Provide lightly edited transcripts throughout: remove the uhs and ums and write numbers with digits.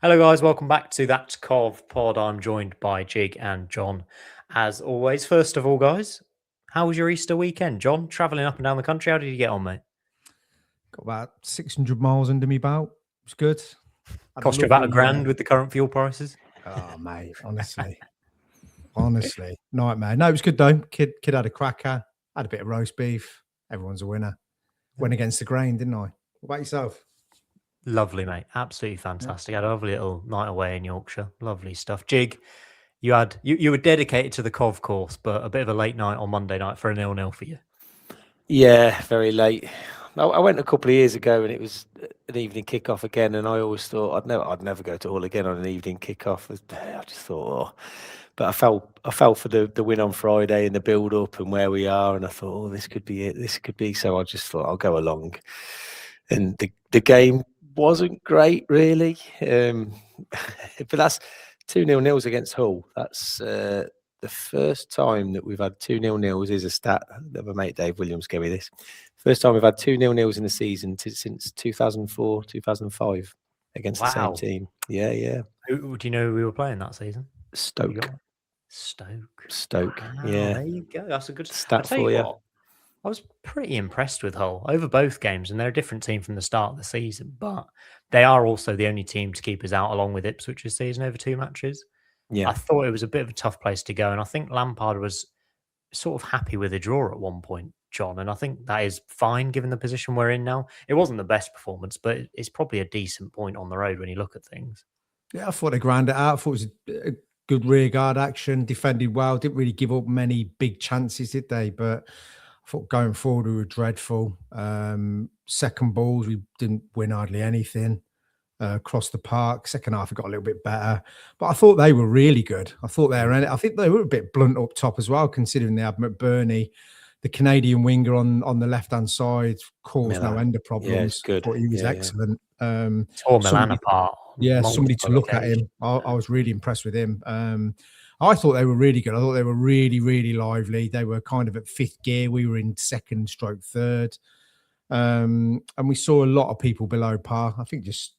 Hello, guys. Welcome back to That Cov Pod. I'm joined by Jig and John, as always. First of all, guys, how was your Easter weekend, John? Traveling up and down the country. How did you get on, mate? Got about 600 miles under me belt. It's good. Had a Cost you about lovely, £1,000 with the current fuel prices. Oh, mate, honestly, nightmare. No, it was good though. Kid had a cracker. Had a bit of roast beef. Everyone's a winner. Went against the grain, didn't I? What about yourself? Lovely, mate. Absolutely fantastic. Had a lovely little night away in Yorkshire. Lovely stuff. Jig, you were dedicated to the Cov course, but a bit of a late night on Monday night for a 0-0 for you. Yeah, very late. I went a couple of years ago and it was an evening kickoff again, and I always thought I'd never go to Hull again on an evening kickoff. I just thought, but I fell for the win on Friday and the build up and where we are, and I thought, this could be it. This could be. So I just thought I'll go along, and the game wasn't great really, but that's 2-0 against Hull. That's the first time that we've had 2-0 is a stat that my mate Dave Williams gave me this. First time we've had 2-0 in the season since 2004, 2005 against the same team. Yeah. Who do you know who we were playing that season? Stoke. Wow, Yeah. There you go. That's a good stat for you. I was pretty impressed with Hull over both games, and they're a different team from the start of the season, but they are also the only team to keep us out, along with Ipswich this season over 2 matches. Yeah. I thought it was a bit of a tough place to go, and I think Lampard was sort of happy with a draw at one point, John, and I think that is fine given the position we're in now. It wasn't the best performance, but it's probably a decent point on the road when you look at things. Yeah, I thought they ground it out. I thought it was a good rearguard action, defended well, didn't really give up many big chances, did they? But I thought going forward we were dreadful. Second balls, we didn't win hardly anything. Across the park. Second half, it got a little bit better, but I thought they were really good. I think they were a bit blunt up top as well, considering they had McBurney, the Canadian winger on the left hand side, caused no end of problems. Yeah, it's good. But he was excellent. Tore Milan apart. Yeah, somebody to look at him. I was really impressed with him. I thought they were really good. I thought they were really, really lively. They were kind of at fifth gear. We were in second stroke third. And we saw a lot of people below par. I think they're just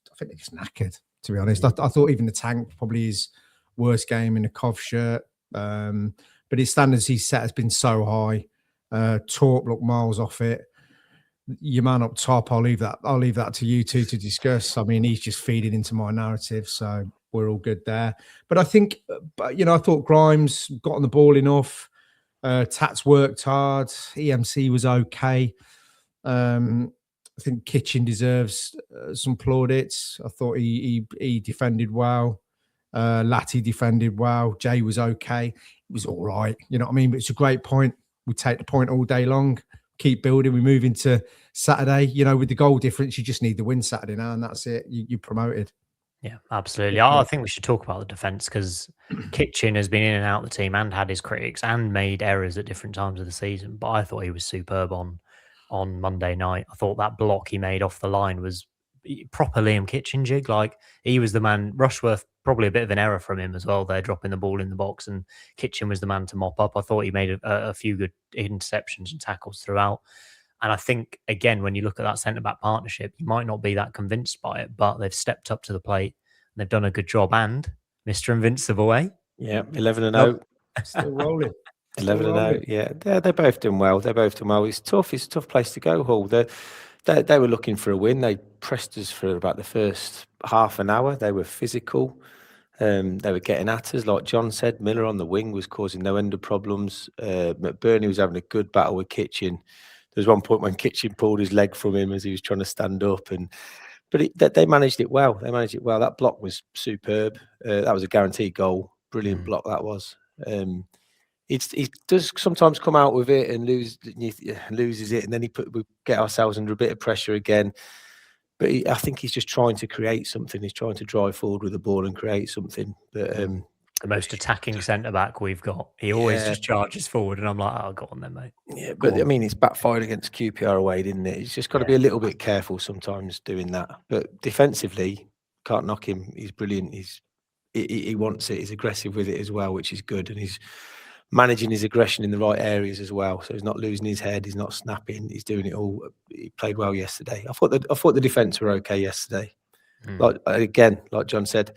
knackered, to be honest. I thought even the Tank probably his worst game in a Cov shirt. But his standards he's set has been so high. Torp looked miles off it. Your man up top, I'll leave that to you two to discuss. I mean, he's just feeding into my narrative, so we're all good there. But I think, I thought Grimes got on the ball enough. Tats worked hard. EMC was okay. I think Kitchen deserves some plaudits. I thought he defended well. Latty defended well. Jay was okay. It was all right. You know what I mean? But it's a great point. We take the point all day long. Keep building. We move into Saturday. With the goal difference, you just need the win Saturday now, and that's it. You're promoted. Yeah, absolutely. I think we should talk about the defence because Kitchen has been in and out of the team and had his critics and made errors at different times of the season. But I thought he was superb on Monday night. I thought that block he made off the line was proper Liam Kitchen jig. Like, he was the man. Rushworth, probably a bit of an error from him as well. They're dropping the ball in the box, and Kitchen was the man to mop up. I thought he made a few good interceptions and tackles throughout. And I think, again, when you look at that centre-back partnership, you might not be that convinced by it, but they've stepped up to the plate and they've done a good job. And Mr. Invincible, eh? Yeah, 11-0. Still rolling. 11-0. Yeah, they're both doing well. It's tough. It's a tough place to go, Hull. They were looking for a win. They pressed us for about the first half an hour. They were physical. They were getting at us. Like John said, Miller on the wing was causing no end of problems. McBurney was having a good battle with Kitchen. There was one point when Kitchen pulled his leg from him as he was trying to stand up, but they managed it well. That block was superb. That was a guaranteed goal. Brilliant block that was. He does sometimes come out with it and loses it, and then we get ourselves under a bit of pressure again. But I think he's just trying to create something. He's trying to drive forward with the ball and create something. But the most attacking centre-back we've got. He always just charges forward, and I'm like, oh, go on then, mate. Yeah, but I mean, it's backfired against QPR away, didn't it? He's just got to be a little bit careful sometimes doing that. But defensively, can't knock him. He's brilliant. He wants it. He's aggressive with it as well, which is good. And he's managing his aggression in the right areas as well. So he's not losing his head. He's not snapping. He's doing it all. He played well yesterday. I thought the defence were okay yesterday. Like John said,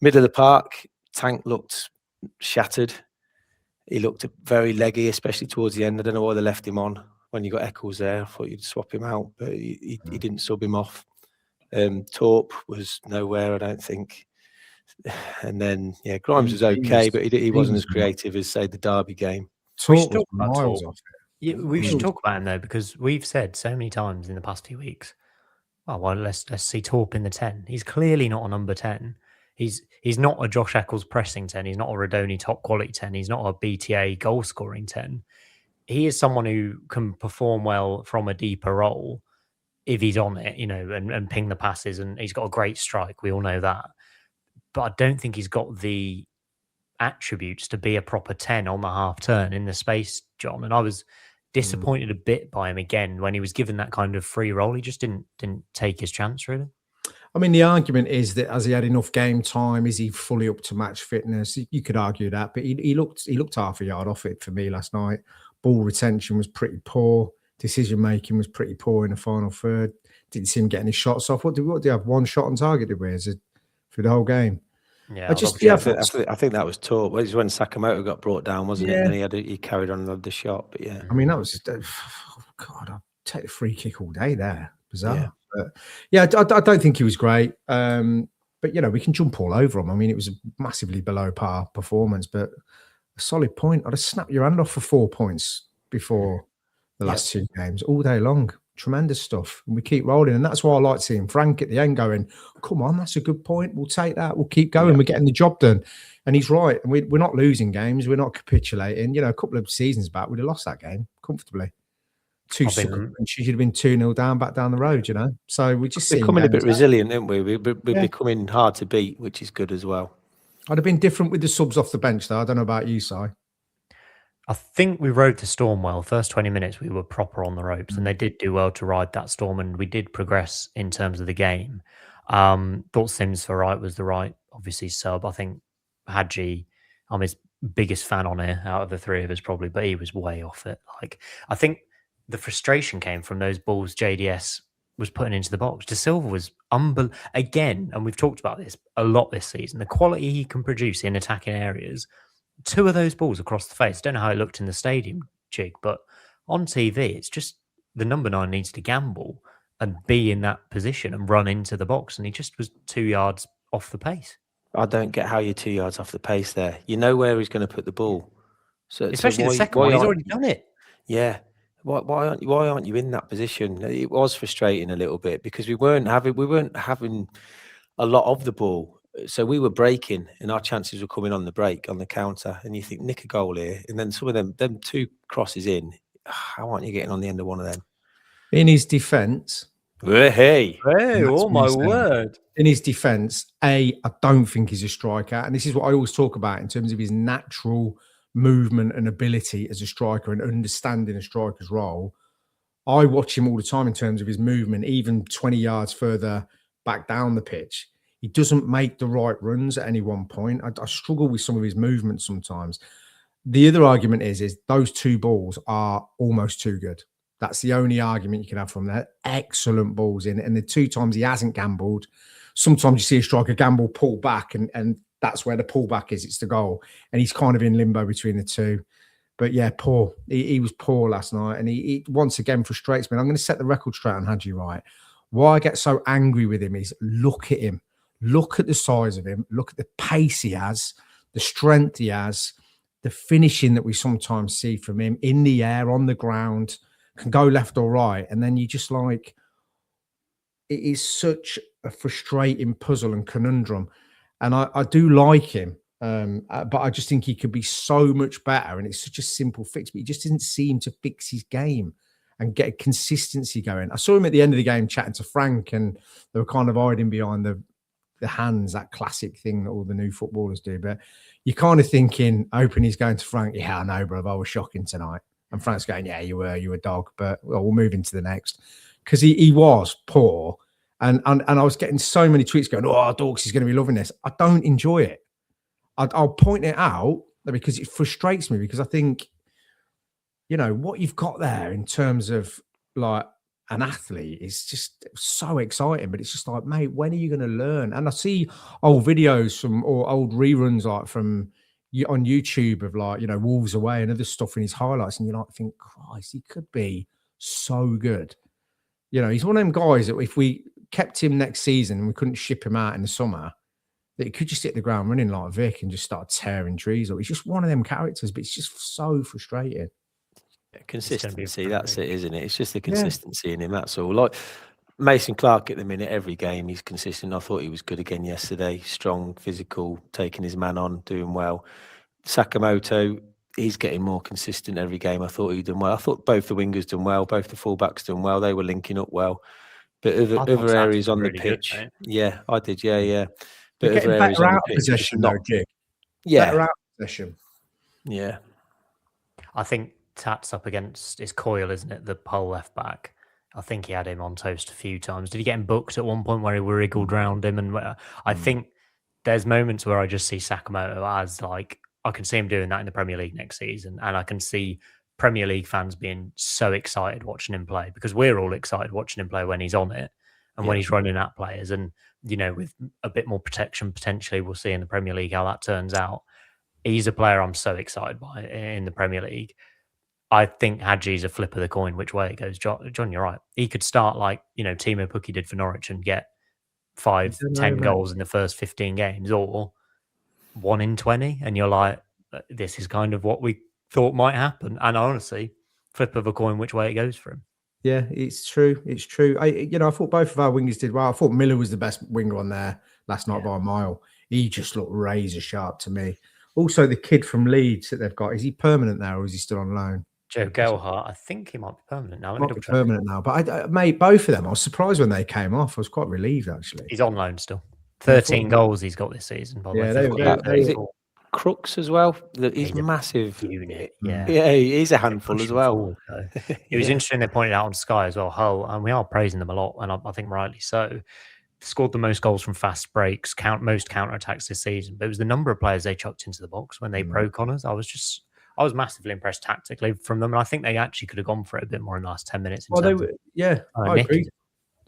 middle of the park, Tank looked shattered. He looked very leggy, especially towards the end. I don't know why they left him on when you got Eccles there. I thought you'd swap him out, but he didn't sub him off. Torp was nowhere, I don't think. And then, Grimes was okay, but he wasn't as creative as, say, the Derby game. Torp was miles off it. Yeah, we should talk about him, though, because we've said so many times in the past few weeks, well, let's see Torp in the 10. He's clearly not a number 10. He's not a Josh Eccles pressing 10. He's not a Rodoni top quality 10. He's not a BTA goal scoring 10. He is someone who can perform well from a deeper role if he's on it, and ping the passes. And he's got a great strike. We all know that. But I don't think he's got the attributes to be a proper 10 on the half turn in the space, John. And I was disappointed a bit by him again when he was given that kind of free role. He just didn't take his chance, really. I mean, the argument is that has he had enough game time? Is he fully up to match fitness? You could argue that, but he looked half a yard off it for me last night. Ball retention was pretty poor. Decision making was pretty poor in the final third. Didn't see him getting his shots off. What do you have? One shot on target, did we? For the whole game? Yeah, I think that was Torp. It was when Sakamoto got brought down, wasn't it? And then he carried on the shot. But yeah, I mean, that was God. I'd take the free kick all day there. Bizarre. Yeah. But I don't think he was great. But we can jump all over him. I mean, it was a massively below par performance, but a solid point. I'd have snapped your hand off for 4 points before the last two games all day long. Tremendous stuff. And we keep rolling. And that's why I like seeing Frank at the end going, come on, that's a good point. We'll take that. We'll keep going. We're getting the job done. And he's right. And we're not losing games. We're not capitulating. A couple of seasons back, we'd have lost that game comfortably. She should have been 2-0 down, back down the road, So we just becoming a bit resilient, aren't we? We're becoming hard to beat, which is good as well. I'd have been different with the subs off the bench, though. I don't know about you, Si. I think we rode the storm well. First 20 minutes, we were proper on the ropes, and they did do well to ride that storm, and we did progress in terms of the game. Thought Sims for Wright was the right, obviously, sub. I think Haji, I'm his biggest fan on here out of the three of us probably, but he was way off it. I think the frustration came from those balls JDS was putting into the box. De Silva was again, and we've talked about this a lot this season, the quality he can produce in attacking areas. 2 of those balls across the face. Don't know how it looked in the stadium, Jig, but on TV, it's just the number 9 needs to gamble and be in that position and run into the box. And he just was 2 yards off the pace. I don't get how you're 2 yards off the pace there. You know where he's going to put the ball. Especially the second one, he's already done it. Yeah. Why aren't you in that position? It was frustrating a little bit because we weren't having a lot of the ball. So we were breaking and our chances were coming on the break, on the counter. And you think, nick a goal here. And then some of them 2 crosses in. How aren't you getting on the end of one of them? In his defence. Hey, oh my word. In his defence, I don't think he's a striker. And this is what I always talk about in terms of his natural movement and ability as a striker and understanding a striker's role. I watch him all the time in terms of his movement, even 20 yards further back down the pitch. He doesn't make the right runs at any one point. I struggle with some of his movements sometimes. The other argument is those 2 balls are almost too good. That's the only argument you can have from that. Excellent balls in it. And the 2 times he hasn't gambled, sometimes you see a striker gamble, pull back, and that's where the pullback is. It's the goal. And he's kind of in limbo between the 2. But yeah, poor. He was poor last night. And he once again frustrates me. And I'm going to set the record straight on Haji Wright. Why I get so angry with him is look at him. Look at the size of him. Look at the pace he has, the strength he has, the finishing that we sometimes see from him in the air, on the ground, can go left or right. And then you just it is such a frustrating puzzle and conundrum. And I do like him, but I just think he could be so much better. And it's such a simple fix, but he just didn't seem to fix his game and get consistency going. I saw him at the end of the game chatting to Frank, and they were kind of hiding behind the hands, that classic thing that all the new footballers do. But you're kind of thinking, hoping he's going to Frank, yeah, I know, bro, I was shocking tonight. And Frank's going, yeah, you were dog, but we'll move into the next. Because he was poor. And I was getting so many tweets going, oh, Dorks is going to be loving this. I don't enjoy it. I'll point it out because it frustrates me, because I think, what you've got there in terms of an athlete is just so exciting. But it's just like, mate, when are you going to learn? And I see old videos or old reruns like from on YouTube of like, Wolves away and other stuff in his highlights, and you like think, Christ, he could be so good. He's one of them guys that if we kept him next season and we couldn't ship him out in the summer, that he could just hit the ground running like Vic and just start tearing trees up. He's just one of them characters, but it's just so frustrating. Consistency, that's it, isn't it? It's just the consistency in him, that's all. Like Mason Clark at the minute, every game he's consistent. I thought he was good again yesterday. Strong, physical, taking his man on, doing well. Sakamoto, he's getting more consistent every game. I thought he'd done well. I thought both the wingers done well, both the fullbacks done well. They were linking up well. But other areas on the pitch, good, yeah, I did, yeah. But other areas on the pitch, possession, though, Jig. Yeah, better out of possession. Yeah, I think Tats up against his Coyle, isn't it? The pole left back. I think he had him on toast a few times. Did he get him booked at one point where he wriggled round him? And I think there's moments where I just see Sakamoto as like, I can see him doing that in the Premier League next season. And I can see Premier League fans being so excited watching him play, because we're all excited watching him play when he's on it and when he's running at players. And, with a bit more protection, potentially we'll see in the Premier League how that turns out. He's a player I'm so excited by in the Premier League. I think Haji's a flip of the coin which way it goes. John, you're right. He could start like, Timo Pukki did for Norwich and get 5-10 goals in the first 15 games, or 1 in 20. And you're like, this is kind of what we thought might happen. And honestly, flip of a coin which way it goes for him. Yeah, it's true. It's true. I thought both of our wingers did well. I thought Miller was the best winger on there last night by a mile. He just looked razor sharp to me. Also, the kid from Leeds that they've got, is he permanent now or is he still on loan? Joe Gelhardt, I think he might be permanent now. Might be permanent now, but mate, both of them, I was surprised when they came off. I was quite relieved, actually. He's on loan still. 13 goals he's got this season. By the way. Is it Crooks as well? He's massive unit. Yeah, he's a handful as well. It was interesting they pointed out on Sky as well. Hull, and we are praising them a lot, and I think rightly so. Scored the most goals from fast breaks, most counter attacks this season. But it was the number of players they chucked into the box when they broke on us. I was massively impressed tactically from them, and I think they actually could have gone for it a bit more in the last 10 minutes. Well, they were, I agree.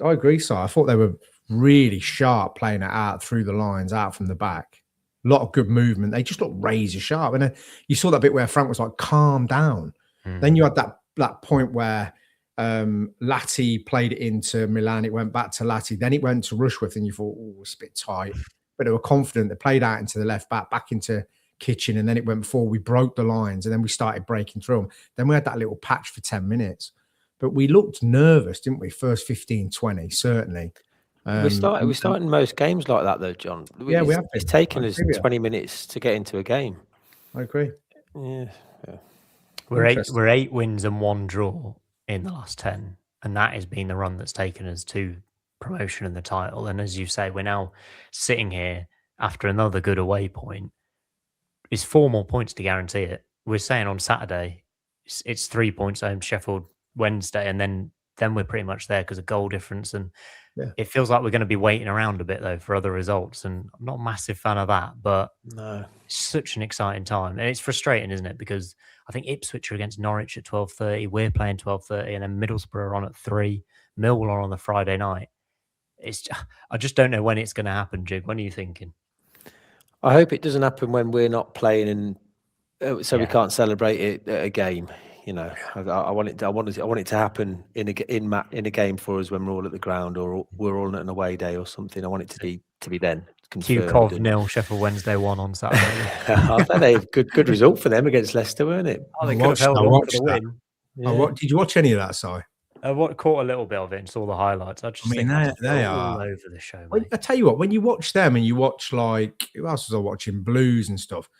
I agree, Si. I thought they were really sharp playing it out through the lines, out from the back. A lot of good movement. They just looked razor sharp. And you saw that bit where Frank was like, calm down. Then you had that point where Latti played it into Milan. It went back to Latti. Then it went to Rushworth, and you thought, oh, it's a bit tight. But they were confident. They played out into the left back into Kitchen, and then it went before we broke the lines, and then we started breaking through them. Then we had that little patch for 10 minutes. But we looked nervous, didn't we? First 15, 20, certainly. We started in most games like that, though, John. We have. It's taken us 20 minutes to get into a game. I agree. Yeah. We're 8 wins and 1 draw in the last 10, and that has been the run that's taken us to promotion and the title. And as you say, we're now sitting here after another good away point. It's 4 more points to guarantee it. We're saying on Saturday, it's 3 points home Sheffield Wednesday, and then we're pretty much there because of goal difference. And it feels like we're going to be waiting around a bit, though, for other results. And I'm not a massive fan of that, but it's such an exciting time. And it's frustrating, isn't it? Because I think Ipswich are against Norwich at 12:30. We're playing 12:30, and then Middlesbrough are on at 3. Millwall are on the Friday night. I just don't know when it's going to happen, Jig. When are you thinking? I hope it doesn't happen when we're not playing, and we can't celebrate it at a game. I want it to happen in a game for us when we're all at the ground, or we're all at an away day or something. I want it to be then. Q Cov 0, Sheffield Wednesday 1 on Saturday. I think they have good result for them against Leicester, weren't it? They could have held on for the win. Yeah. Did you watch any of that, Si? I caught a little bit of it and saw the highlights. I think they are all over the show. I tell you what, when you watch them and you watch like who else was I watching, Blues and stuff,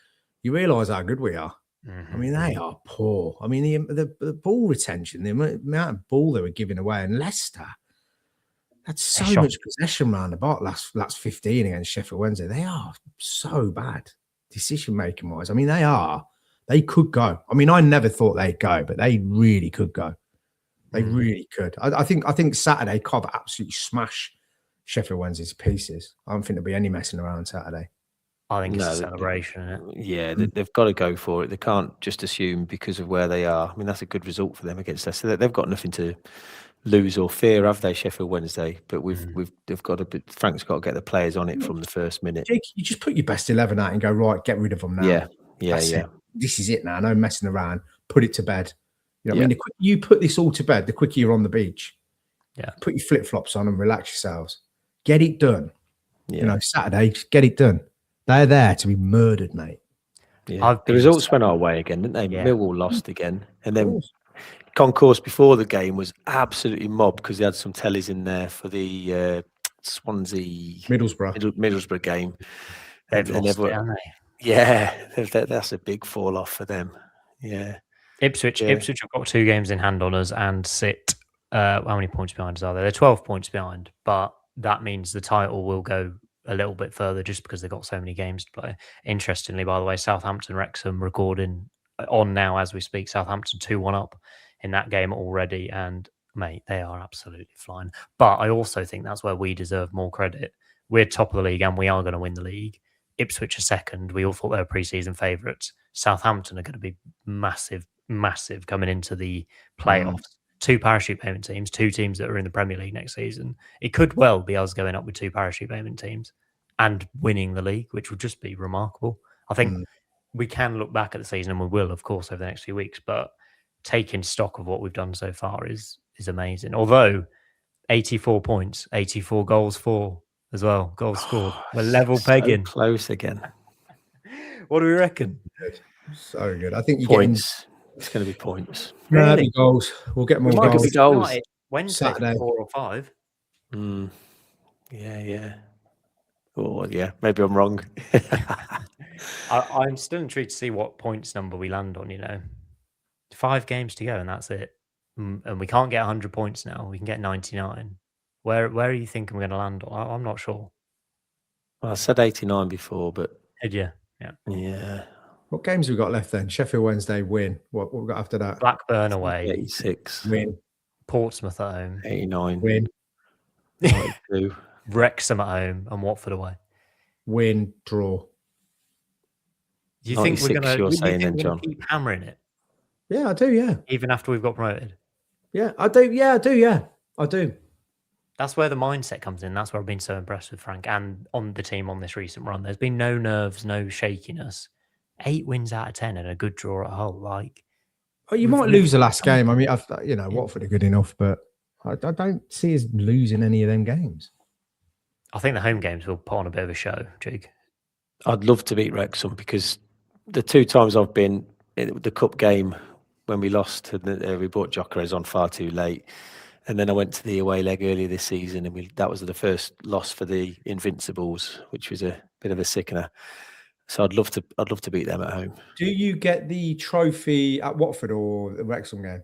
you realise how good we are. I mean, they are poor. I mean, the ball retention, the amount of ball they were giving away, and Leicester had so much possession round about last 15 against Sheffield Wednesday. They are so bad decision making wise. I mean, they could go. I mean, I never thought they'd go, but they really could go. They really could. I think Saturday Cov absolutely smash Sheffield Wednesday to pieces. I don't think there'll be any messing around Saturday. I think it's a celebration, isn't it? Yeah, they've got to go for it. They can't just assume because of where they are. I mean, that's a good result for them against Leicester. They've got nothing to lose or fear, have they, Sheffield Wednesday? But they've got Frank's got to get the players on it from the first minute. Jake, you just put your best 11 out and go, right, get rid of them now. Yeah. It. This is it now. No messing around. Put it to bed. You know what I mean? The quicker you put this all to bed, the quicker you're on the beach. Yeah. Put your flip-flops on and relax yourselves. Get it done. Yeah. You know, Saturday, just get it done. They're there to be murdered, mate. Yeah. The results went our way again, didn't they? Yeah. Millwall lost again. And then concourse before the game was absolutely mobbed because they had some tellies in there for the Swansea Middlesbrough game. They've lost it, haven't they? Yeah, that's a big fall off for them. Yeah. Ipswich have got 2 games in hand on us and sit. How many points behind us are they? They're 12 points behind, but that means the title will go a little bit further just because they've got so many games to play. Interestingly, by the way, Southampton Wrexham recording on now as we speak. Southampton 2-1 up in that game already, and mate, they are absolutely flying. But I also think that's where we deserve more credit. We're top of the league and we are going to win the league. Ipswich are second. We all thought they were pre-season favourites. Southampton are going to be massive coming into the playoffs. 2 parachute payment teams, 2 teams that are in the Premier League next season. It could well be us going up with 2 parachute payment teams and winning the league, which would just be remarkable. I think we can look back at the season, and we will, of course, over the next few weeks, but taking stock of what we've done so far is amazing. Although 84 points, 84 goals for as well. Goals scored. We're level pegging. Close again. What do we reckon? So good. I think you points. It's going to be points. Really? Goals. We'll get more goals. Goals. Wednesday, Saturday. 4 or 5. Yeah. Oh, yeah. Maybe I'm wrong. I'm still intrigued to see what points number we land on, 5 games to go, and that's it. And we can't get 100 points now. We can get 99. Where are you thinking we're going to land on? I'm not sure. Well, I said 89 before, but... Did you? Yeah. What games have we got left then? Sheffield Wednesday win. What we got after that? Blackburn away. 86. Win. Portsmouth at home. 89. Win. 92. Wrexham at home and Watford away. Win. Draw. Do you think we're going to keep hammering it? Yeah, I do, yeah. Even after we've got promoted? Yeah, I do. Yeah, I do, yeah. I do. That's where the mindset comes in. That's where I've been so impressed with Frank and on the team on this recent run. There's been no nerves, no shakiness. 8 wins out of 10 and a good draw at home. You might lose the last game. I mean, Watford are good enough, but I don't see us losing any of them games. I think the home games will put on a bit of a show, Jake. I'd love to beat Wrexham because the 2 times I've been in the cup game when we lost, we brought Gyökeres on far too late. And then I went to the away leg earlier this season, and that was the first loss for the Invincibles, which was a bit of a sickener. So I'd love to beat them at home. Do you get the trophy at Watford or the Wrexham game?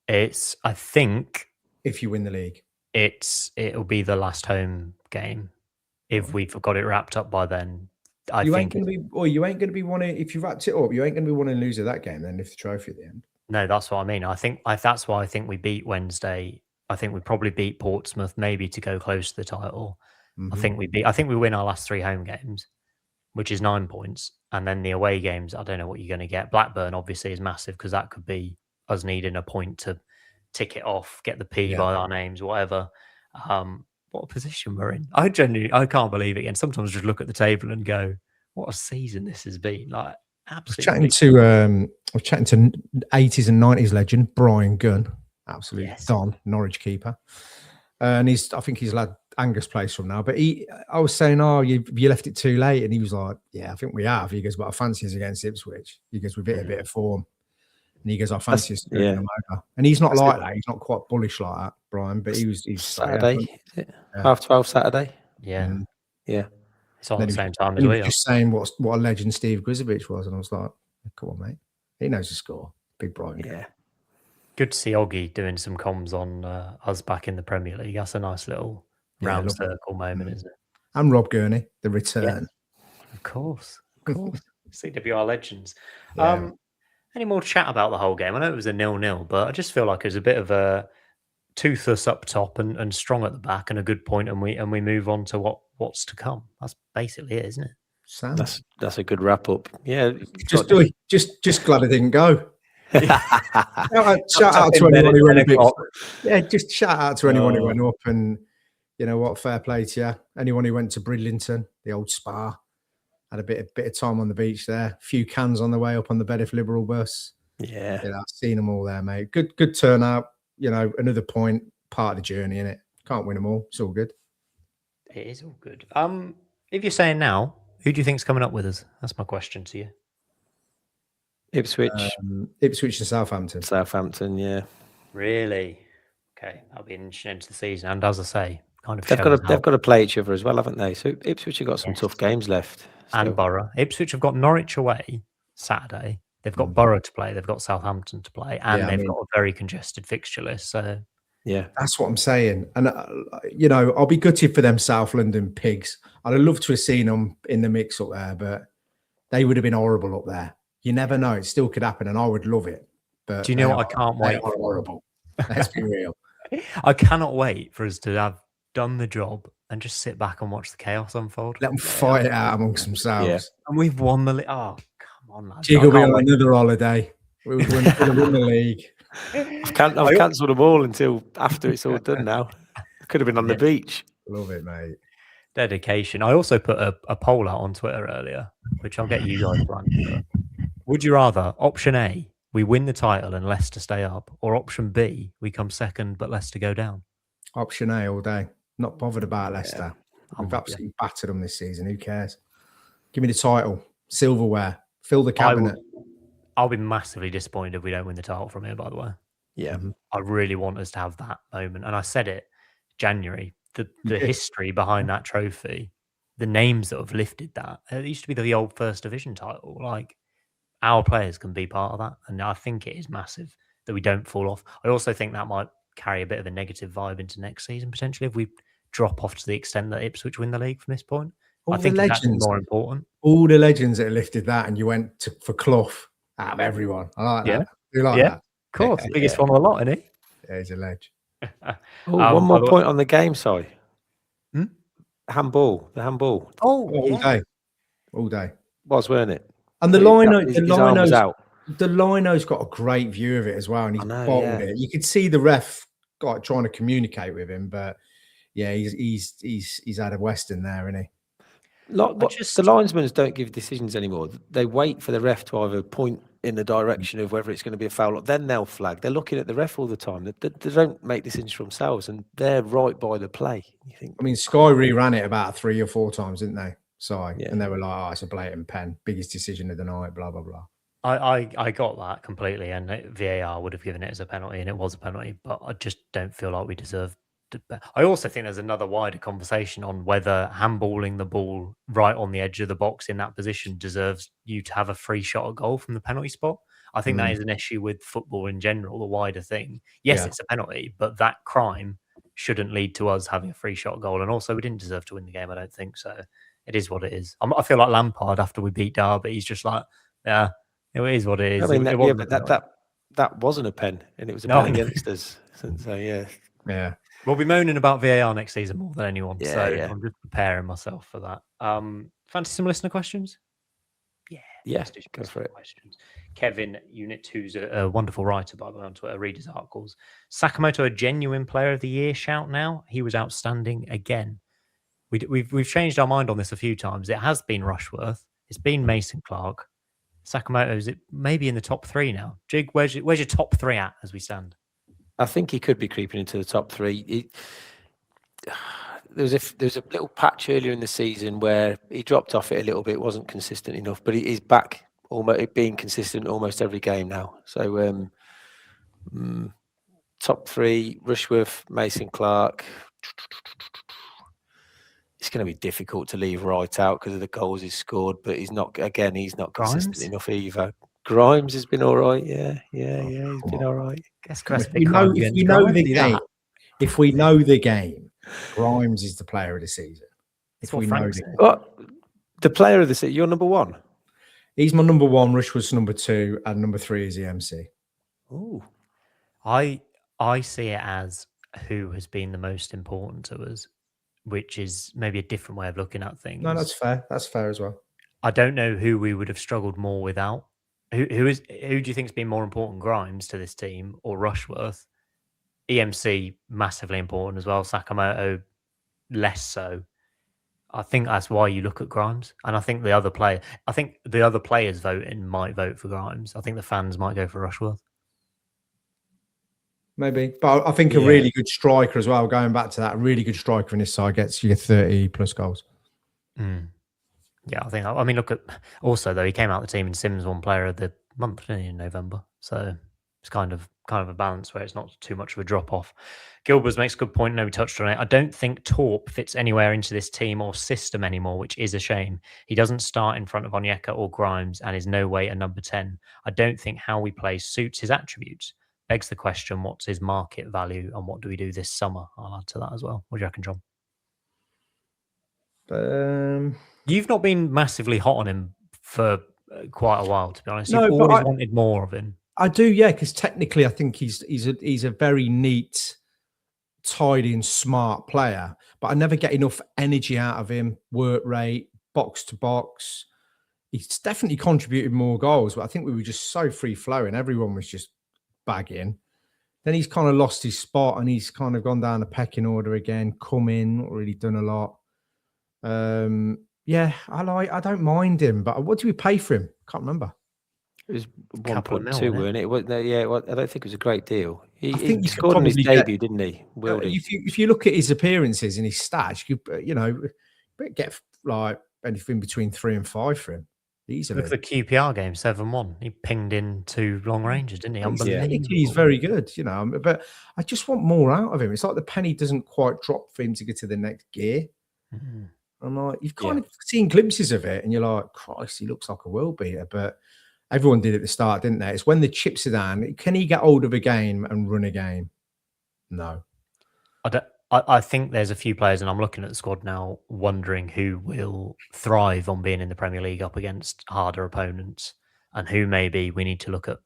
I think if you win the league, it'll be the last home game. If we've got it wrapped up by then, you ain't going to be wanting. If you wrapped it up, you ain't going to be wanting to lose at that game. Then lift the trophy at the end. No, that's what I mean. I think that's why I think we beat Wednesday. I think we probably beat Portsmouth, maybe to go close to the title. I think we win our last 3 home games, which is 9 points. And then the away games, I don't know what you're going to get. Blackburn obviously is massive because that could be us needing a point to tick it off, get the P by our names, whatever. What a position we're in. I can't believe it. And sometimes I just look at the table and go, what a season this has been. Absolutely. I was chatting to 80s and 90s legend Brian Gunn, absolutely Don, Norwich keeper. And I think his lad Angus plays from now. But I was saying, you left it too late. And he was like, yeah, I think we have. He goes, but I fancy us against Ipswich. He goes, we've hit a bit of form. And he goes, I fancy us to do them over. And he's not like that. He's not quite bullish like that, Brian. But he's Saturday. Half 12 Saturday. Yeah. Yeah. It's on at the same time as we are. Just saying what a legend Steve Grisovich was. And I was like, come on, mate. He knows the score. Big Brian. Yeah. Good to see Oggy doing some comms on us back in the Premier League. That's a nice little round circle moment, isn't it? And Rob Gurney, the return. Yeah. Of course. CWR legends. Yeah. Any more chat about the whole game? I know it was a 0-0, but I just feel like it was a bit of a toothless up top and strong at the back and a good point, and we move on to what's to come. That's basically it, isn't it? Sam? That's a good wrap up. Yeah. Just glad it didn't go. Shout out to anyone who went up. Yeah, just shout out to anyone who went up, and you know what, fair play to you. Anyone who went to Bridlington, the old Spa, had a bit of time on the beach there. A few cans on the way up on the Bedford Liberal bus. Yeah, I've seen them all there, mate. Good turnout. You know, another point, part of the journey, innit? Can't win them all. It's all good. It is all good. If you're saying now, who do you think's coming up with us? That's my question to you. Ipswich and Southampton. Southampton, yeah. Really? Okay, that'll be an interesting end to the season. And as I say, kind of they've got to play each other as well, haven't they? So Ipswich have got some tough games left. Still. And Borough. Ipswich have got Norwich away Saturday. They've got Borough to play. They've got Southampton to play, and they've got a very congested fixture list. So yeah, that's what I'm saying. And you know, I'll be gutted for them South London pigs. I'd have loved to have seen them in the mix up there, but they would have been horrible up there. You never know; it still could happen, and I would love it. But do you know what? I can't wait. Horrible. Let's be real. I cannot wait for us to have done the job and just sit back and watch the chaos unfold. Let them fight it out amongst themselves. Yeah. And we've won the league. Oh, come on, lads. Jig will be on another holiday. We'll win the league. I've cancelled them all until after it's all done now. Could have been on the beach. Love it, mate. Dedication. I also put a poll out on Twitter earlier, which I'll get you guys to answer. Would you rather, option A, we win the title and Leicester stay up, or option B, we come second but Leicester go down? Option A all day. Not bothered about Leicester. We've absolutely battered them this season. Who cares? Give me the title, silverware, fill the cabinet. I'll be massively disappointed if we don't win the title from here, by the way. Yeah. I really want us to have that moment. And I said it January, the history behind that trophy, the names that have lifted that. It used to be the old First Division title. Like, our players can be part of that. And I think it is massive that we don't fall off. I also think that might carry a bit of a negative vibe into next season, potentially, if we drop off to the extent that Ipswich win the league from this point. I think that's more important. All the legends that lifted that, and you went for Clough out of everyone. I like that. You like that? Of course. Biggest one of the lot, isn't he? Yeah, he's a ledge. One more point on the game, sorry. Handball. The handball. All day. Weren't it? And the lino's got a great view of it as well, and he's bottled it. You could see the ref trying to communicate with him, but yeah, he's had a Western there, isn't he? The linesmen don't give decisions anymore. They wait for the ref to either point in the direction of whether it's going to be a foul, or then they'll flag. They're looking at the ref all the time. They don't make decisions for themselves, and they're right by the play. You think? I mean, Sky reran it about 3 or 4 times, didn't they? And they were like, "Oh, it's a blatant pen, biggest decision of the night." Blah blah blah. I got that completely, and VAR would have given it as a penalty, and it was a penalty, but I just don't feel like we deserve. I also think there's another wider conversation on whether handballing the ball right on the edge of the box in that position deserves you to have a free shot at goal from the penalty spot. I think that is an issue with football in general, the wider thing. Yes, it's a penalty, but that crime shouldn't lead to us having a free shot at goal. And also, we didn't deserve to win the game, I don't think. So it is what it is. I feel like Lampard after we beat Derby. He's just like, yeah, it is what it is. I mean, that wasn't a pen, and it was a pen against us. So yeah. We'll be moaning about VAR next season more than anyone. I'm just preparing myself for that. Fancy some listener questions? Yeah, go for it. Questions. Kevin Unit 2's a wonderful writer, by the way, on Twitter. Read his articles. Sakamoto, a genuine player of the year shout now. He was outstanding again. We've changed our mind on this a few times. It has been Rushworth. It's been Mason Clark. Sakamoto's maybe in the top 3 now. Jig, where's your top 3 at as we stand? I think he could be creeping into the top 3. There was a little patch earlier in the season where he dropped off it a little bit, wasn't consistent enough, but he's back almost being consistent almost every game now. So top 3: Rushworth, Mason Clark. It's going to be difficult to leave Wright out because of the goals he's scored, but he's not consistent enough either. Grimes has been all right. Yeah, he's been all right. If we know the game, Grimes is the player of the season. If we know the player of the season, you're number 1. He's my number 1. Rushworth's number 2, and number 3 is the MC. Oh, I see it as who has been the most important to us, which is maybe a different way of looking at things. No, that's fair. That's fair as well. I don't know who we would have struggled more without. Who do you think's been more important, Grimes to this team or Rushworth? EMC massively important as well. Sakamoto less so. I think that's why you look at Grimes, and I think the other players voting might vote for Grimes. I think the fans might go for Rushworth. Maybe, but I think a really good striker as well. Going back to that, a really good striker in this side gets you 30 plus goals. Yeah, I think. I mean, look at also though he came out the team and Sims won Player of the Month, didn't he, in November? So it's kind of a balance where it's not too much of a drop off. Gilbers makes a good point. No, we touched on it. I don't think Torp fits anywhere into this team or system anymore, which is a shame. He doesn't start in front of Onyeka or Grimes and is no way a number 10. I don't think how we play suits his attributes. Begs the question: what's his market value, and what do we do this summer? I'll add to that as well. What do you reckon, John? You've not been massively hot on him for quite a while, to be honest. You've always wanted more of him. I do, yeah, because technically I think he's a very neat, tidy and smart player, but I never get enough energy out of him, work rate, box to box. He's definitely contributed more goals, but I think we were just so free-flowing. Everyone was just bagging. Then he's kind of lost his spot and he's kind of gone down the pecking order again, come in, not really done a lot. Yeah, I don't mind him, but what do we pay for him? Can't remember. It was 1.2, wasn't it? Yeah, I don't think it was a great deal. He scored on his debut, didn't he? If you look at his appearances and his stats, you get like anything between 3 and 5 for him easily. Look at the QPR game, 7-1. He pinged in 2 long ranges, didn't he? Unbelievable. He's very good, but I just want more out of him. It's like the penny doesn't quite drop for him to get to the next gear. Mm-hmm. I'm like, you've kind of seen glimpses of it, and you're like, Christ, he looks like a world beater. But everyone did at the start, didn't they? It's when the chips are down. Can he get hold of a game and run a game? No. I think there's a few players, and I'm looking at the squad now, wondering who will thrive on being in the Premier League up against harder opponents, and who maybe we need to look at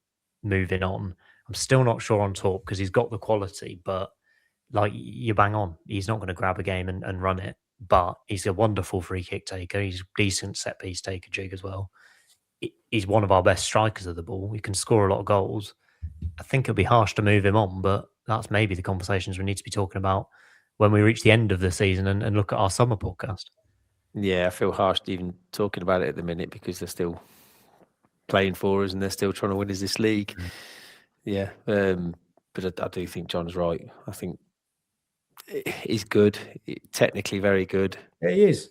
moving on. I'm still not sure on Torp because he's got the quality, but like you bang on, he's not going to grab a game and run it. But he's a wonderful free kick taker. He's a decent set piece taker, Jig, as well. He's one of our best strikers of the ball. He can score a lot of goals. I think it'd be harsh to move him on, but that's maybe the conversations we need to be talking about when we reach the end of the season and look at our summer podcast. Yeah, I feel harsh even talking about it at the minute because they're still playing for us and they're still trying to win us this league. Yeah, but I do think John's right. I think he's good, technically very good. Yeah, he is.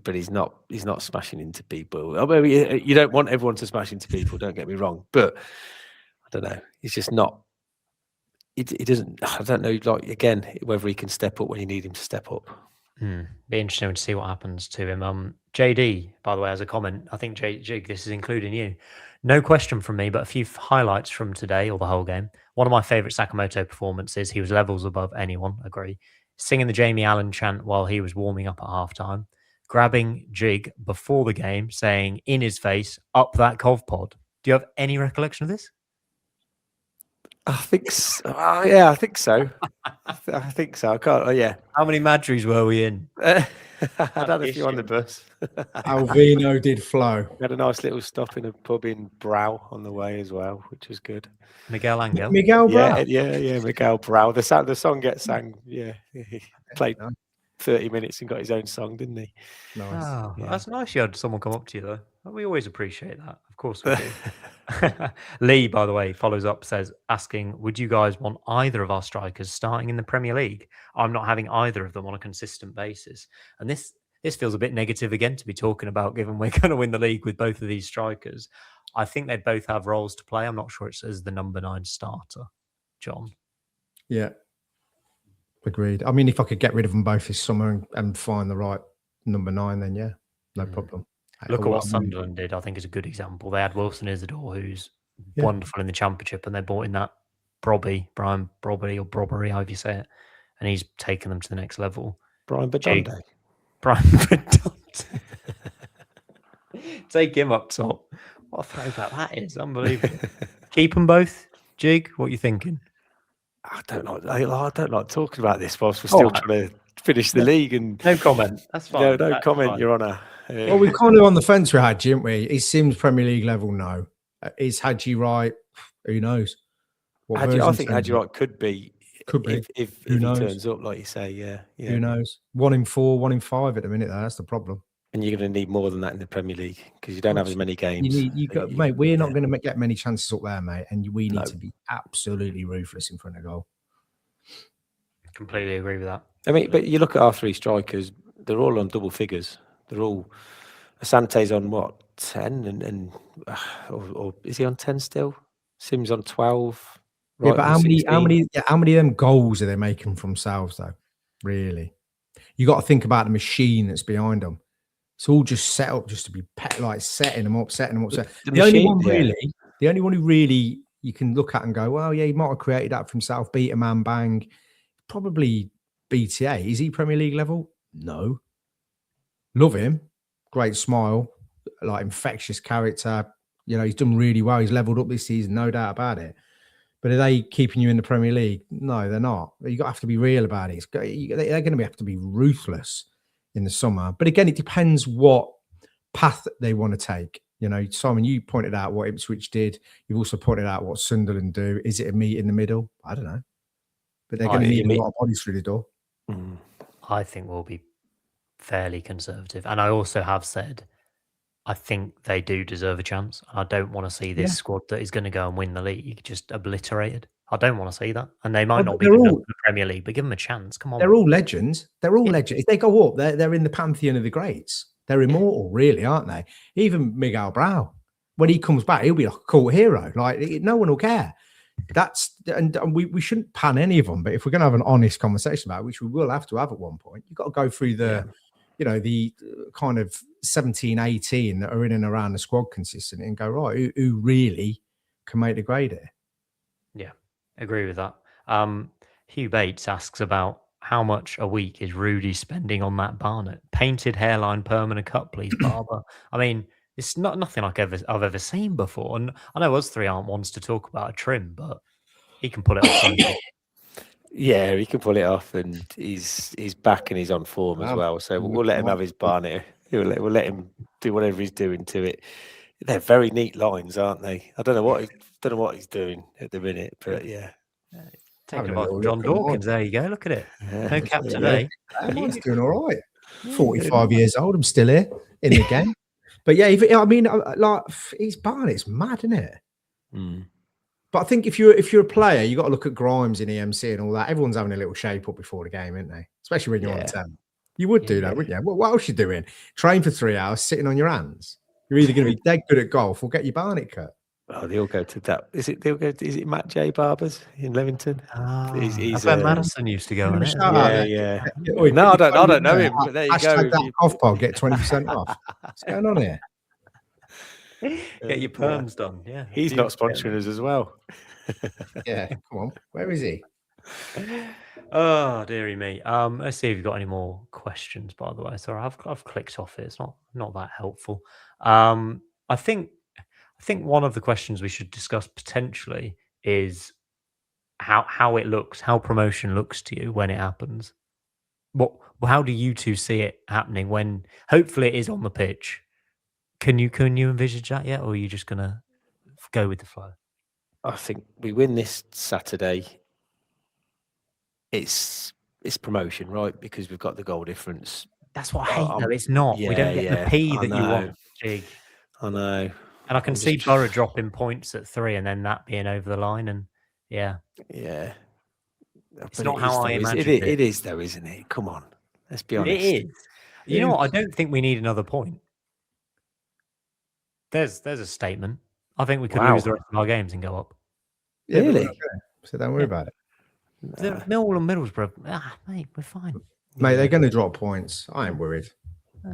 But he's not smashing into people. I mean, you don't want everyone to smash into people. Don't get me wrong, but I don't know. He's just not. He doesn't. I don't know. Like again, whether he can step up when you need him to step up. Be interesting to see what happens to him. JD, by the way, has a comment. I think Jig, this is including you. No question from me, but a few highlights from today or the whole game. One of my favourite Sakamoto performances. He was levels above anyone. Agree. Singing the Jamie Allen chant while he was warming up at halftime. Grabbing Jig before the game, saying in his face, "Up that Cov pod." Do you have any recollection of this? I think so. Yeah, I think so. I think so. I can't. Yeah. How many Madries were we in? I had a few on the bus. Alvino did flow. We had a nice little stop in a pub in Brow on the way as well, which was good. Miguel Angel. Miguel Brow. Yeah, Miguel Brow. The song gets sang. Yeah, he played 30 minutes and got his own song, didn't he? Nice. Oh, yeah. That's nice you had someone come up to you, though. We always appreciate that. Of course we do. Lee, by the way, follows up, asking, would you guys want either of our strikers starting in the Premier League? I'm not having either of them on a consistent basis. And this feels a bit negative again to be talking about, given we're going to win the league with both of these strikers. I think they both have roles to play. I'm not sure it's as the number 9 starter, John. Yeah. Agreed. I mean, if I could get rid of them both this summer and find the right number 9, then yeah, no problem. Look at what Sunderland did. I think is a good example. They had Wilson Isidore, who's wonderful in the Championship, and they brought in that Brian Brobby or Brobbery, however you say it, and he's taken them to the next level. Brian Badonde. Take him up top. What a throwback that is. Unbelievable. Keep them both. Jig, what are you thinking? I don't like talking about this whilst we're still trying to finish the league. And no comment. That's fine. No comment, Your Honour. Well, we're kind of on the fence with Haji, aren't we? Is Sims Premier League level? No. Is Haji Wright? Who knows? I think Haji Wright could be if he turns up, like you say. Yeah. Who knows? 1 in 4, 1 in 5 at the minute. That's the problem. And you're going to need more than that in the Premier League because you don't have as many games. Mate, we're not going to get many chances up there, mate, and we need to be absolutely ruthless in front of goal. Completely agree with that. I mean, but you look at our 3 strikers; they're all on double figures. They're all. Asante's on what 10, or is he on 10 still? Sim's on 12. Right, but how many of them goals are they making for themselves though? Really, you got to think about the machine that's behind them. It's all just set up just to be setting them up. The only one who really you can look at and go, well, yeah, he might have created that for himself, beat a man, bang. Probably BTA. Is he Premier League level? No. Love him. Great smile, like infectious character. You know, he's done really well. He's leveled up this season, no doubt about it. But are they keeping you in the Premier League? No, they're not. You have to be real about it. They're going to have to be ruthless in the summer. But again, it depends what path they want to take. You know, Simon, you pointed out what Ipswich did. You've also pointed out what Sunderland do. Is it a meet in the middle? I don't know. But they're going to need a lot of bodies through the door. I think we'll be fairly conservative. And I also have said, I think they do deserve a chance. I don't want to see this squad that is going to go and win the league just obliterated. I don't want to see that. And they might not be good enough for the Premier League, but give them a chance. Come on. They're all legends. Legends. If they go up, they're in the pantheon of the greats. They're immortal, really, aren't they? Even Miguel Brau, when he comes back, he'll be like a cool hero. Like, no one will care. And we shouldn't pan any of them. But if we're going to have an honest conversation about it, which we will have to have at one point, you've got to go through the kind of 17, 18 that are in and around the squad consistently and go, right, who really can make the grade here? Yeah, agree with that. Hugh Bates asks about how much a week is Rudy spending on that Barnet? Painted hairline, permanent cut, please, Barber. I mean, it's nothing like I've ever seen before. And I know us 3 aren't ones to talk about a trim, but he can pull it off. Yeah, he can pull it off, and he's back and he's on form as well. So we'll let him have his Barnet. We'll let him do whatever he's doing to it. They're very neat lines, aren't they? I don't know what he's doing at the minute, but yeah. Taking advice from John Dawkins. There you go. Look at it. No cap today. He's doing all right. 45 years old. I'm still here in the game. But yeah, he's Barnet's mad, isn't it? But I think if you're a player, you got to look at Grimes in EMC and all that. Everyone's having a little shape up before the game, isn't they? Especially when you're on the 10. You would do that, wouldn't you? What else are you doing? Train for 3 hours, sitting on your hands. You're either going to be dead good at golf or get your Barnet cut. Oh, they'll go to that. Is it Matt J. Barbers in Levington? He's where Madison used to go. Yeah. No, I don't know him. But there you go. That golf ball, get 20% off. What's going on here? Get your perms done. Yeah, he's not sponsoring us as well. Yeah, come on. Where is he? Oh, dearie me. Let's see if you've got any more questions. By the way, sorry, I've clicked off it. It's not that helpful. I think one of the questions we should discuss potentially is how it looks, how promotion looks to you when it happens. How do you two see it happening when hopefully it is on the pitch? Can you envisage that yet, or are you just gonna go with the flow? I think we win this Saturday. It's promotion, right? Because we've got the goal difference. That's what I hate, though. It's not. We don't get the P that you want, Jig. I know. And I can see Borough dropping points at 3 and then that being over the line. And yeah. It's not how I imagined it. It is, though, isn't it? Come on. Let's be honest. It is. You know what? I don't think we need another point. There's a statement. I think we could lose the rest of our games and go up. Yeah, really? So don't worry about it. Millwall and Middlesbrough, mate, we're fine. Mate, they're going to drop points. I ain't worried.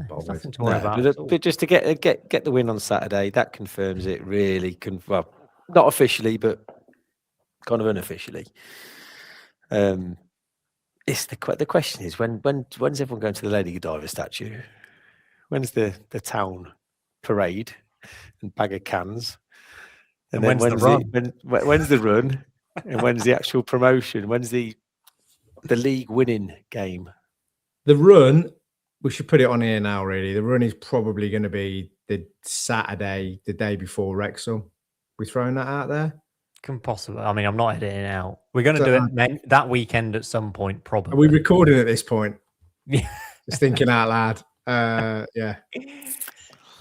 Nothing to worry about. But just to get the win on Saturday, that confirms it really. Well, not officially, but kind of unofficially. It's the question is when's everyone going to the Lady Godiva statue? When's the town parade and bag of cans? And then when's the run? And when's the actual promotion? When's the league winning game? The run, we should put it on here now, really. The run is probably going to be the Saturday, the day before Wrexham. We throwing that out there? Can possibly. I mean, I'm not editing it out. We're going to do it that weekend at some point, probably. Are we recording at this point? Yeah. Just thinking out loud. Yeah.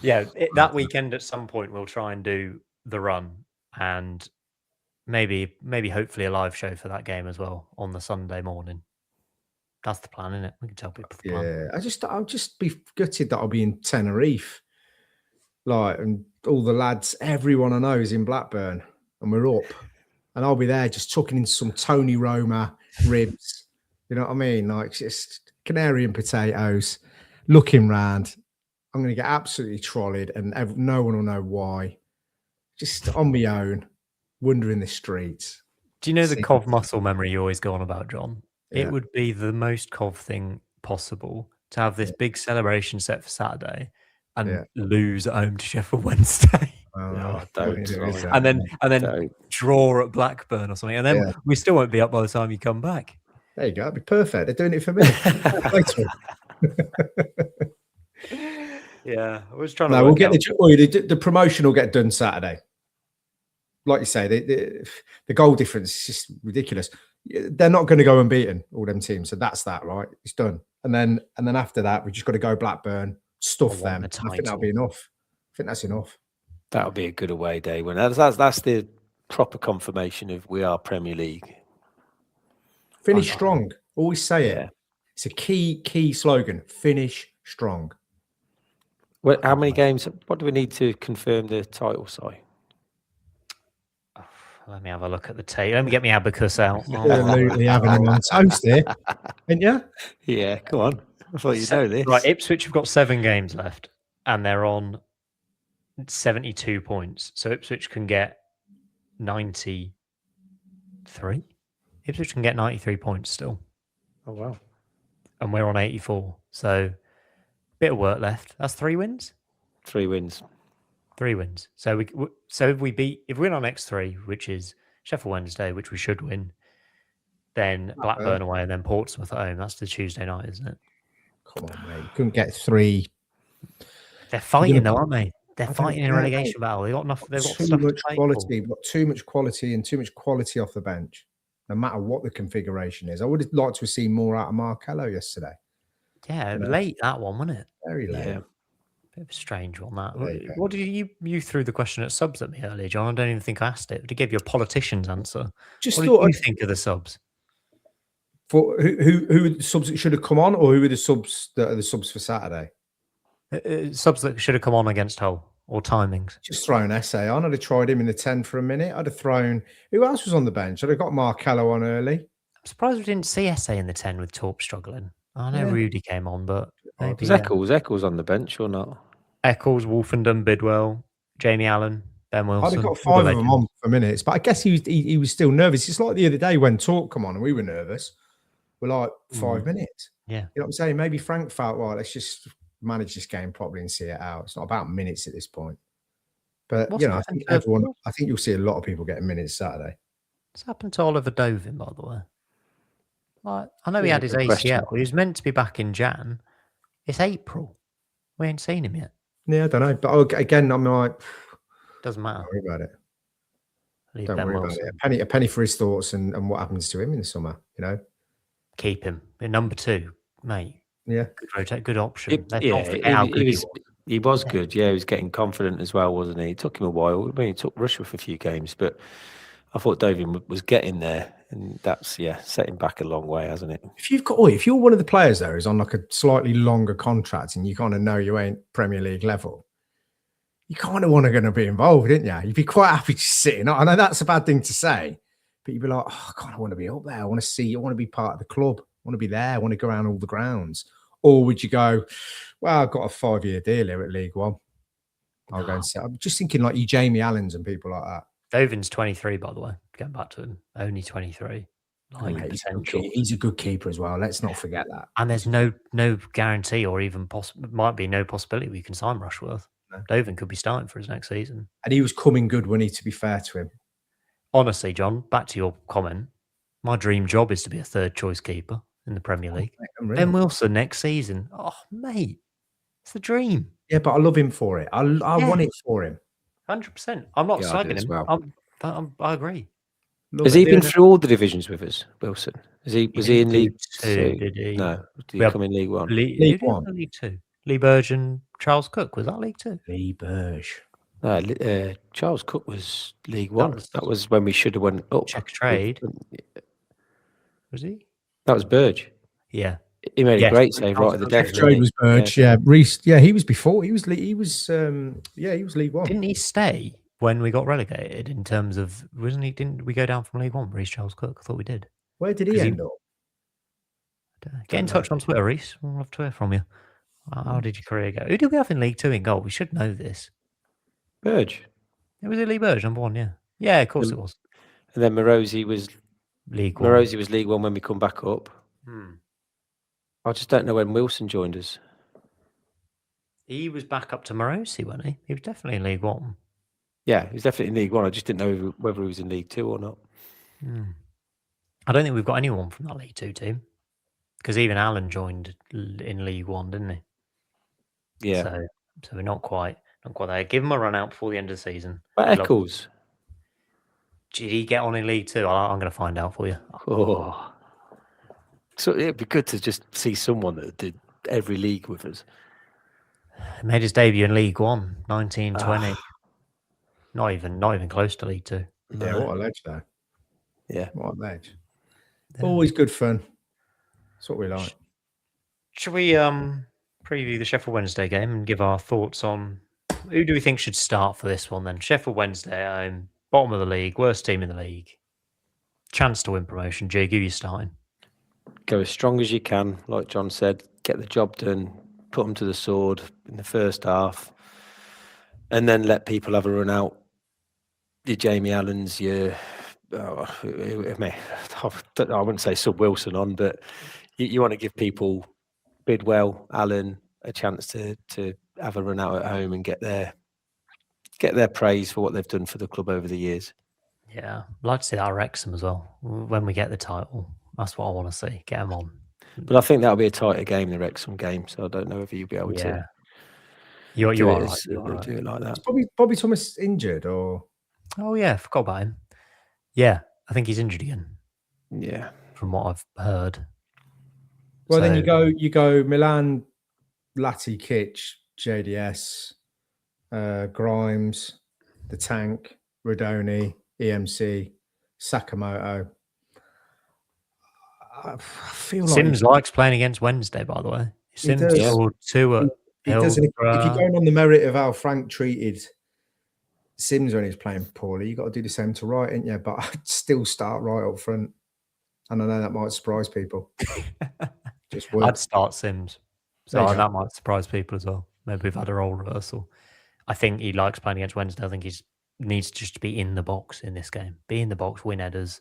Yeah, that weekend at some point we'll try and do the run, and maybe hopefully a live show for that game as well on the Sunday morning. That's the plan, isn't it? We can tell people the plan. Yeah, I'll just be gutted that I'll be in Tenerife. Like, and all the lads, everyone I know is in Blackburn, and we're up. And I'll be there just chucking in some Tony Roma ribs. You know what I mean? Like, just canary and potatoes, looking round. I'm going to get absolutely trolleyed, and no one will know why. Just on my own, wandering the streets. Do you know the Cov muscle memory you always go on about, John? Yeah. It would be the most Cov thing possible to have this big celebration set for Saturday and lose at home to Sheffield Wednesday. And then draw at Blackburn or something. And then we still won't be up by the time you come back. There you go. That'd be perfect. They're doing it for me. Yeah, I was trying to. No, we'll get the promotion will get done Saturday. Like you say, the goal difference is just ridiculous. They're not going to go unbeaten, all them teams. So that's that, right? It's done. And then after that, we just got to go Blackburn, stuff them. I think that'll be enough. I think that's enough. That'll be a good away day. When that's the proper confirmation of we are Premier League. Finish strong. Always say it. It's a key slogan. Finish strong. Well, how many games? What do we need to confirm the title? Sorry. Let me have a look at the tape. Let me get me abacus out. Absolutely having him on toast here, ain't you? Yeah, come on. I thought you'd know this. Right, Ipswich have got 7 games left, and they're on 72 points. So Ipswich can get 93. Ipswich can get 93 points still. Oh wow! And we're on 84. So bit of work left. That's 3 wins. 3 wins. 3 wins. So if we win our next 3, which is Sheffield Wednesday, which we should win, then Blackburn away, and then Portsmouth at home. That's the Tuesday night, isn't it? Come on, mate. You couldn't get 3. They're fighting though, aren't they? They're fighting in a relegation battle. They've got enough. They've got too much quality. We've got too much quality and too much quality off the bench. No matter what the configuration is, I would have liked to have seen more out of Marcello yesterday. Yeah, late that one, wasn't it? Very late. Yeah. Bit of a strange one, that. What did you threw the question at subs at me earlier, John? I don't even think I asked it. To give you a politician's answer. What did you think of the subs? For who the subs that should have come on, or who are the subs that are the subs for Saturday? Subs that should have come on against Hull, or timings. Just thrown Essay on. I'd have tried him in the 10 for a minute. I'd have thrown. Who else was on the bench? I'd have got Marcello on early. I'm surprised we didn't see Essay in the 10 with Torp struggling. I know Rudy came on, but maybe Eccles on the bench or not? Eccles, Wolfenden, Bidwell, Jamie Allen, Ben Wilson. I'd have got 5 of them on for minutes, but I guess he was still nervous. It's like the other day when Torp come on and we were nervous. We're like 5 minutes. Yeah. You know what I'm saying? Maybe Frank felt, well, let's just manage this game properly and see it out. It's not about minutes at this point. But, I think you'll see a lot of people getting minutes Saturday. What's happened to Oliver Dovin, by the way? Like, I know he had his ACL. He was meant to be back in Jan. It's April. We ain't seen him yet. Yeah, I don't know. But again, I'm like... Doesn't matter. Don't worry about it. Don't worry about it. A penny for his thoughts and what happens to him in the summer, Keep him. In number 2, mate. Yeah. Good option. He was good. Yeah, he was getting confident as well, wasn't he? It took him a while. I mean, it took Rushworth a few games, but I thought Dovin was getting there, and that's set him back a long way, hasn't it? If you're one of the players though who's on like a slightly longer contract, and you kind of know you ain't Premier League level, you kind of want to be involved, didn't you? You'd be quite happy just sitting. I know that's a bad thing to say, but you'd be like, oh, I kind of want to be up there. I want to be part of the club. I want to be there. I want to go around all the grounds. Or would you go, well, I've got a 5-year deal here at League One. I'll go and sit. I'm just thinking like you Jamie Allens and people like that. Dovin's 23, by the way. Going back to him, only 23. He's a good keeper as well. Let's not forget that. And there's no guarantee, or even might be no possibility we can sign Rushworth. No. Dovin could be starting for his next season, and he was coming good when to be fair to him. Honestly, John, back to your comment. My dream job is to be a 3rd choice keeper in the Premier League. Ben Wilson next season. Oh, mate, it's the dream. Yeah, but I love him for it. I want it for him. 100%. I'm not Yeah, I do slagging as him. well. I agree. Love Has it. he been through all the divisions with us, Wilson? Was he He in didn't do League 2, 2? did he? No. Did We he had come in League 1? Who League did we have One. in League 2? Lee Burge and Charles Cook. Was that League 2? Lee Burge. No, Charles Cook was League That 1. was That was when we should have went up. Czech Trade. Was he? That was Burge. Yeah. He made a Yes, great save Charles right at the Cook death. was Trade was Burge. Yeah. Reece. Yeah, he was before. He was League 1. Didn't he stay when we got relegated in terms of, didn't we go down from League 1, Reece Charles Cook? I thought we did. Where did he end up? Get in touch on Twitter, Reece. We'll love to hear from you. How did your career go? Who did we have in League 2 in goal? We should know this. Burge. It was Lee Burge, number 1, yeah. Yeah, of course it was. And then Morosi was League 1. Morosi was League 1 when we come back up. I just don't know when Wilson joined us. He was back up to Morosi, wasn't he? He was definitely in League 1. Yeah, he was definitely in League 1. I just didn't know whether he was in League 2 or not. I don't think we've got anyone from that League 2 team. Because even Alan joined in League 1, didn't he? Yeah. So we're not quite there. Give him a run out before the end of the season. But Eccles. Did he get on in League 2? I'm going to find out for you. Oh. So it'd be good to just see someone that did every league with us. He made his debut in League 1, 1920. Not even close to League 2. Yeah, what a ledge though. Yeah. What a ledge. Always good fun. That's what we like. Should we preview the Sheffield Wednesday game and give our thoughts on who do we think should start for this one then? Sheffield Wednesday, bottom of the league, worst team in the league. Chance to win promotion. Jig, who are you starting? Go as strong as you can, like John said. Get the job done. Put them to the sword in the first half. And then let people have a run out. Your Jamie Allens, I wouldn't say sub Wilson on, but you want to give people Bidwell, Allen a chance to have a run out at home and get their praise for what they've done for the club over the years. Yeah, I'd like to see that at Wrexham as well. When we get the title, that's what I want to see. Get them on. But I think that'll be a tighter game, the Wrexham game. So I don't know if you'll be able to. You are do right. it like that. Is Bobby Thomas injured or? Oh yeah, forgot about him. Yeah, I think he's injured again. Yeah, from what I've heard. Well, then you go Milan, Latti, Kitch, JDS, Grimes, the Tank, Rodoni, EMC, Sakamoto. I feel like Sims likes playing against Wednesday, by the way. Sims scored 2 at If you're going on the merit of how Frank treated Sims when he was playing poorly, you've got to do the same to Wright, ain't you? But I'd still start right up front. And I know that might surprise people. I'd start Sims. So that might surprise people as well. Maybe we've had a role reversal. I think he likes playing against Wednesday. I think he needs just to be in the box in this game. Be in the box, win headers.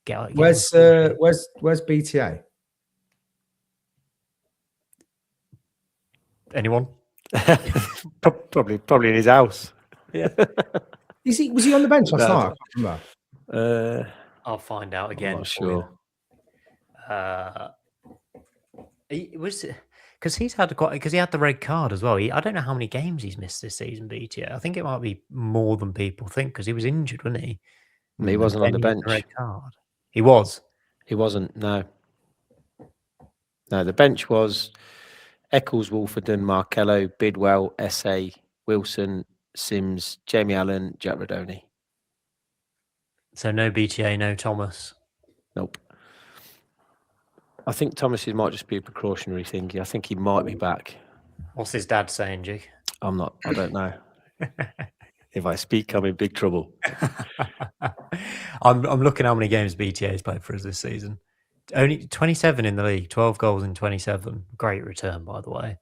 Where's BTA? Anyone? probably in his house. Yeah. Was he on the bench last night? I can't remember. I'll find out again. I'm not sure. He was because he had the red card as well. I don't know how many games he's missed this season. BTA. I think it might be more than people think because he was injured, wasn't he? He wasn't on the bench. Red card. He was. He wasn't. No. The bench was Eccles, Wolfenden, Markello, Bidwell, Essay, Wilson, Sims, Jamie Allen, Jack Rodoni. So no BTA, no Thomas. Nope. I think Thomas's might just be a precautionary thing. I think he might be back. What's his dad saying, Jig? I don't know. If I speak, I'm in big trouble. I'm looking how many games BTA has played for us this season. Only 27 in the league, 12 goals in 27. Great return, by the way.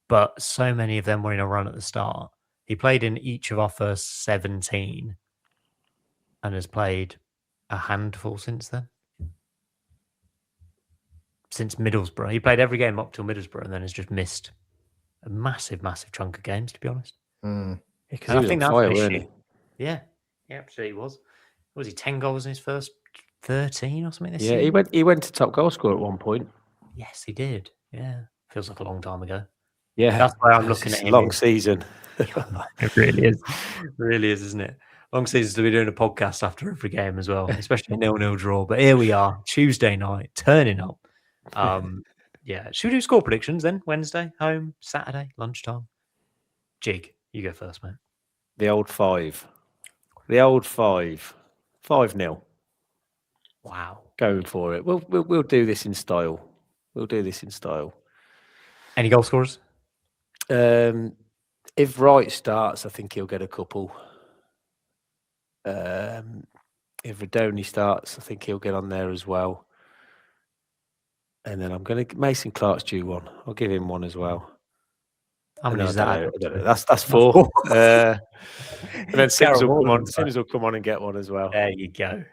But so many of them were in a run at the start. He played in each of our first 17 and has played a handful since then. Since Middlesbrough. He played every game up till Middlesbrough and then has just missed a massive, massive chunk of games, to be honest. Because I think that's an issue. Yeah, absolutely was. Was he 10 goals in his first 13 or something this season? Yeah, he went to top goal scorer at one point. Yes, he did. Yeah. Feels like a long time ago. Yeah, That's why I'm looking it's at a him. long season. It really is. It really is, isn't it? Long seasons to be doing a podcast after every game as well, especially a 0-0 draw. But here we are, Tuesday night, turning up. Yeah. Should we do score predictions then? Wednesday, home, Saturday, lunchtime? Jig, you go first, mate. The old 5. The old 5. 5-0. Wow. Going for it. We'll do this in style. We'll do this in style. Any goal scorers? If Wright starts, I think he'll get a couple. If Radoni starts, I think he'll get on there as well. And then I'm going to Mason Clark's due one. I'll give him one as well. How many is that? That's 4. And then Sims will come on. Sims will come on and get one as well. There you go.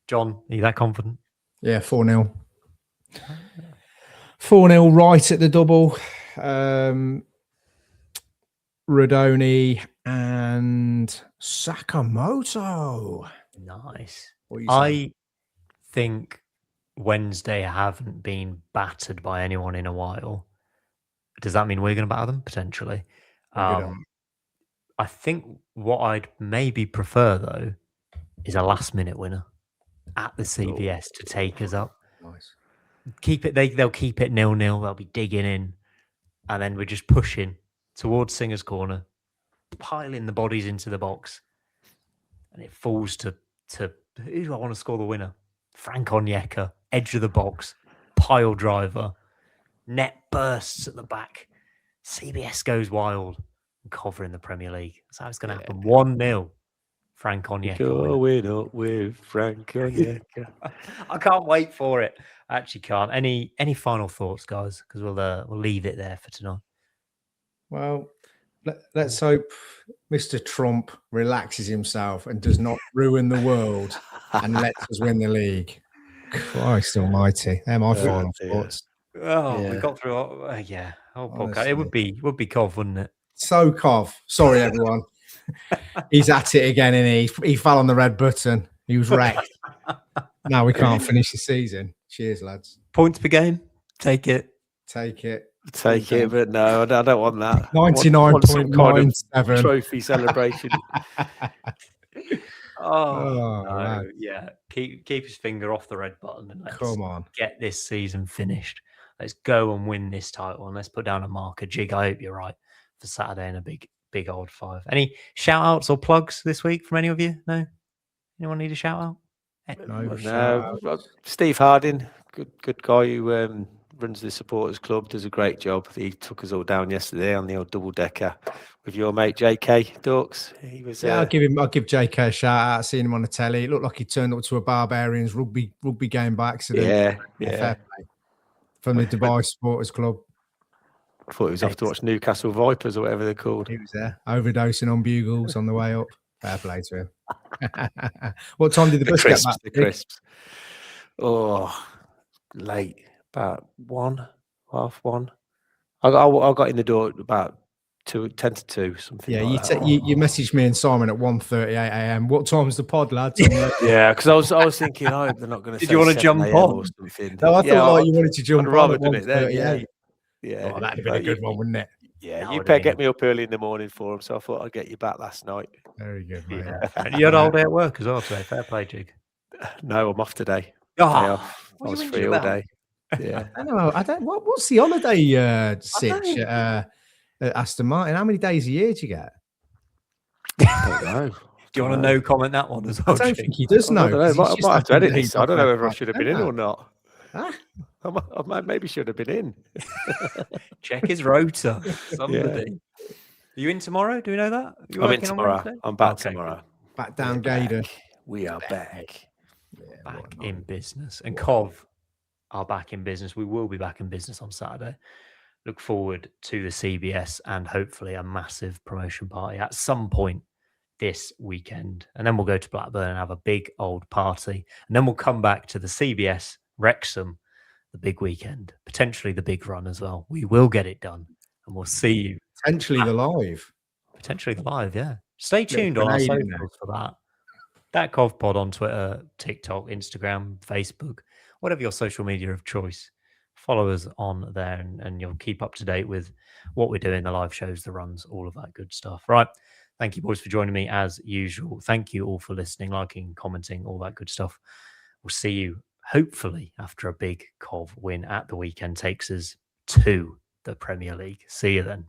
John, are you that confident? Yeah, 4-0. 4-0 right at the double. Radoni and Sakamoto. Nice. What are you I saying? think Wednesday haven't been battered by anyone in a while. Does that mean we're going to batter them? Potentially. I think what I'd maybe prefer, though, is a last-minute winner at the CBS to take us up. Nice. Keep it. They'll keep it 0-0. They'll be digging in, and then we're just pushing towards Singer's Corner, piling the bodies into the box, and it falls to who do I want to score the winner? Frank Onyeka, edge of the box, pile driver, net bursts at the back. CBS goes wild and covering the Premier League. That's how it's going to happen. 1-0. Frank Onyeka. Going up with Frank Onyeka. I can't wait for it. I actually can't. Any final thoughts, guys? Because we'll leave it there for tonight. Well, let's hope Mr. Trump relaxes himself and does not ruin the world and lets us win the league. Christ almighty. They're my final thoughts. Oh, we got through whole podcast. It would be Cov, wouldn't it? So Cov. Sorry, everyone. He's at it again, and he fell on the red button. He was wrecked. Now we can't finish the season. Cheers, lads. Points per game. Take it. But no, I don't want that. 99.97 trophy celebration. No. Yeah. Keep his finger off the red button and let's get this season finished. Let's go and win this title and let's put down a marker. Jig, I hope you're right for Saturday in a big old 5. Any shout outs or plugs this week from any of you? No? Anyone need a shout out? No. Steve Harding, good guy who runs the supporters club, does a great job. He took us all down yesterday on the old double decker with your mate JK Dorks. He was I'll give JK a shout out. I seen him on the telly. It looked like he turned up to a Barbarians rugby game by accident. Yeah. From the Dubai Supporters Club. I thought he was off to watch Newcastle Vipers or whatever they're called. He was there, overdosing on bugles on the way up. Fair play to him. What time did the bus get back? The crisps. Oh, late. About 1, half 1. I got in the door about 10 to 2, something. Yeah, like you messaged me and Simon at 1:38 a.m. What time's the pod, lads? Yeah, because I was thinking, they're not going to. Did you want to jump on? Or something? No, I thought you wanted to jump. I'd rather do it there. Yeah. Oh, that'd have been a good one, wouldn't it? Yeah, you better get me up early in the morning for him, so I thought I'd get you back last night. Very good, mate. Yeah. You had all day at work as well today. Fair play, Jig. No, I'm off today. I was free all day. Yeah. I know. I don't. What's the holiday sitch at Aston Martin? How many days a year do you get? I don't know. Do you want to no comment that one as well? I don't think he does know. I might have to edit this. I don't know whether I should have been in or not. Huh? I maybe should have been in. Check his rotor. Somebody. Are you in tomorrow? Do we know that? I'm in tomorrow. I'm back tomorrow. Back down Gator. We are back. Yeah, back in business. And Cov are back in business. We will be back in business on Saturday. Look forward to the CBS and hopefully a massive promotion party at some point this weekend. And then we'll go to Blackburn and have a big old party. And then we'll come back to the CBS, Wrexham, the big weekend, potentially the big run as well. We will get it done and we'll see you. Potentially the live, yeah. Stay tuned on our socials for that. That Cov Pod on Twitter, TikTok, Instagram, Facebook, whatever your social media of choice. follow us on there, and you'll keep up to date with what we're doing, the live shows, the runs, all of that good stuff. Right. Thank you, boys, for joining me as usual. Thank you all for listening, liking, commenting, all that good stuff. We'll see you hopefully after a big Cov win at the weekend takes us to the Premier League. See you then.